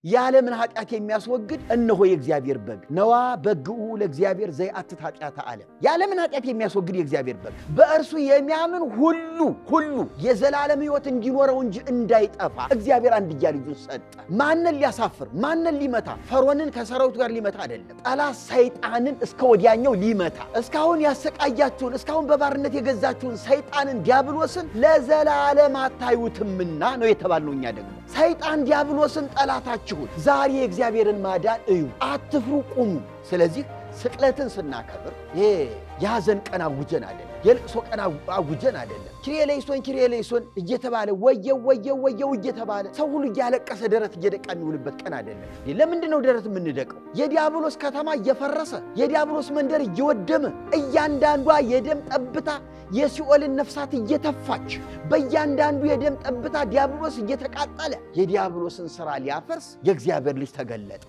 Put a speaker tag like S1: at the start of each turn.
S1: ያለምን ኃጢአት የሚያስወግድ እነሆ የእግዚአብሔር በግ ነዋ በግኡ ለእግዚአብሔር ዘይአትት ኃጢአተ ዓለም። ያለምን ኃጢአት የሚያስወግድ የእግዚአብሔር በግ በእርሱ የሚያምን ሁሉ የዘላለም ሕይወት እንዲኖረው እንጂ እንዳይጠፋ እግዚአብሔር አንድያ ልጁን ሰጠ። ማንን ሊያሳፍር ማንን ሊመታ? ፈርዖንን ከሰራዊቱ ጋር ሊመታ አይደለም። ጠላት ሰይጣንን እስከ ወዲያኛው ሊመታ። እስካሁን ያሰቃያችሁን እስካሁን በባርነት የገዛችሁን ሰይጣንን ዲያብሎስን ለዘላለም አታዩትምና ነው የተባልነው። እኛ ደግሞ ሰይጣን ዲያብሎስን ጠላታችሁን ዛሬ የእግዚአብሔርን ማዳን እዩ፣ አትፍሩ፣ ቁሙ። ስለዚህ ስቅለትን ስናከብር የሐዘን ቀን አውጀን አይደለም፣ የልቅሶ ቀን አውጀን አይደለም። ኪርየለይሶን እየተባለ ወየው እየተባለ ሰው ሁሉ እያለቀሰ ደረት እየደቃ የሚውልበት ቀን አይደለም። ለምንድን ነው ደረት የምንደቀው? የዲያብሎስ ከተማ እየፈረሰ የዲያብሎስ መንደር እየወደመ እያንዳንዷ የደም ጠብታ የሲኦልን ነፍሳት እየተፋች በእያንዳንዱ የደም ጠብታ ዲያብሎስ እየተቃጠለ የዲያብሎስን ሥራ ሊያፈርስ የእግዚአብሔር ልጅ ተገለጠ።